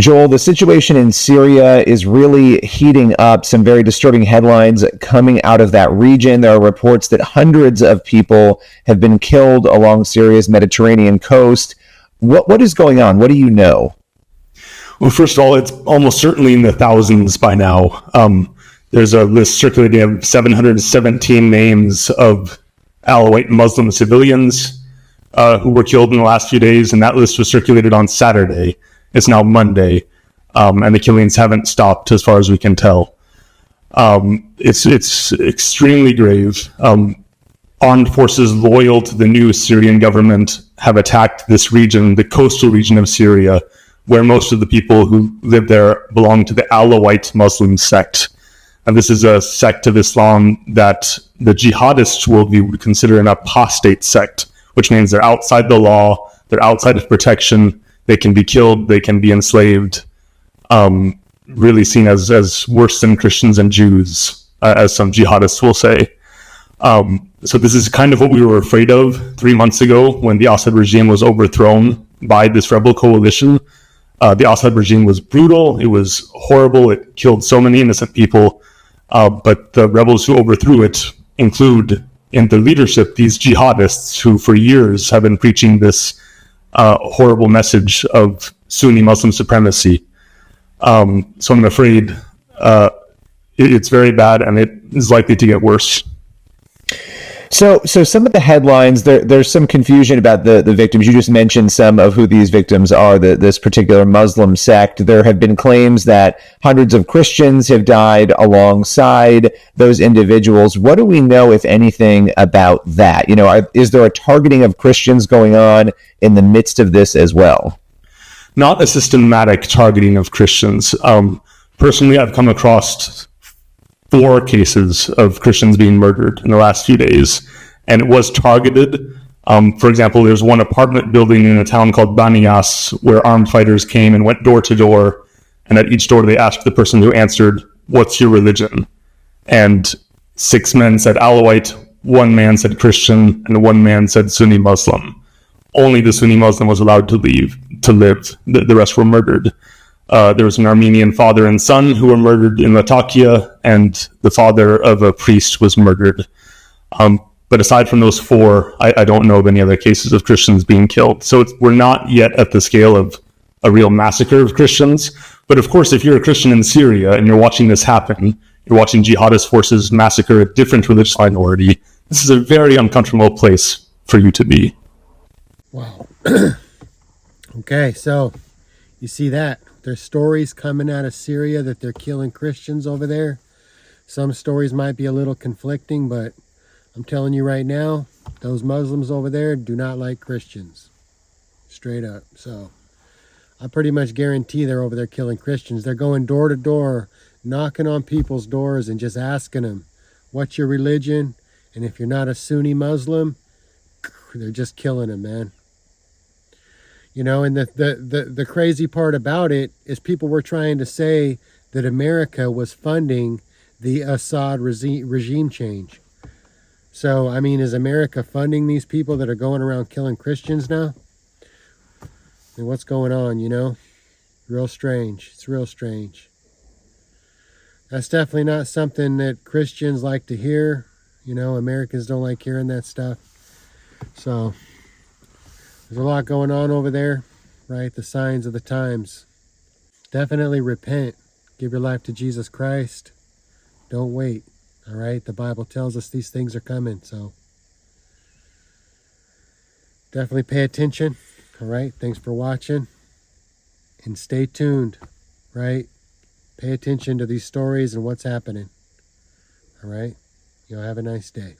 Joel, the situation in Syria is really heating up. Some very disturbing headlines coming out of that region. There are reports that hundreds of people have been killed along Syria's Mediterranean coast. What is going on? What do you know? Well, first of all, it's almost certainly in the thousands by now. There's a list circulating of 717 names of Alawite Muslim civilians who were killed in the last few days, and that list was circulated on Saturday. It's now Monday, and the killings haven't stopped as far as we can tell. It's extremely grave. Armed forces loyal to the new Syrian government have attacked this region, the coastal region of Syria, where most of the people who live there belong to the Alawite Muslim sect. And this is a sect of Islam that the jihadists worldview would consider an apostate sect, which means they're outside the law, they're outside of protection, they can be killed, they can be enslaved, really seen as worse than Christians and Jews, as some jihadists will say. So this is kind of what we were afraid of 3 months ago when the Assad regime was overthrown by this rebel coalition. The Assad regime was brutal, it was horrible, it killed so many innocent people, but the rebels who overthrew it include in their leadership these jihadists who for years have been preaching this horrible message of Sunni Muslim supremacy. So I'm afraid it's very bad, and it is likely to get worse. So some of the headlines, there's some confusion about the victims. You just mentioned some of who these victims are, this particular Muslim sect. There have been claims that hundreds of Christians have died alongside those individuals. What do we know, if anything, about that? Is there a targeting of Christians going on in the midst of this as well? Not a systematic targeting of Christians. Personally, I've come across 4 cases of Christians being murdered in the last few days, and it was targeted. For example, there's one apartment building in a town called Banias where armed fighters came and went door to door, and at each door they asked the person who answered, "What's your religion?" And 6 men said Alawite, 1 man said Christian, and 1 man said Sunni Muslim. Only the Sunni Muslim was allowed to live. The rest were murdered. There was an Armenian father and son who were murdered in Latakia, and the father of a priest was murdered. But aside from those 4, I don't know of any other cases of Christians being killed. So we're not yet at the scale of a real massacre of Christians. But of course, if you're a Christian in Syria and you're watching this happen, you're watching jihadist forces massacre a different religious minority, this is a very uncomfortable place for you to be. Wow. Okay, so you see that. There's stories coming out of Syria that they're killing Christians over there. Some stories might be a little conflicting, but I'm telling you right now, those Muslims over there do not like Christians. Straight up. So I pretty much guarantee they're over there killing Christians. They're going door to door, knocking on people's doors and just asking them, what's your religion? And if you're not a Sunni Muslim, they're just killing them, man. And the crazy part about it is people were trying to say that America was funding the Assad regime change. So, is America funding these people that are going around killing Christians now? And what's going on, Real strange. It's real strange. That's definitely not something that Christians like to hear. Americans don't like hearing that stuff. So there's a lot going on over there, right? The signs of the times. Definitely repent. Give your life to Jesus Christ. Don't wait, all right? The Bible tells us these things are coming, so definitely pay attention, all right? Thanks for watching, and stay tuned, right? Pay attention to these stories and what's happening, all right? Have a nice day.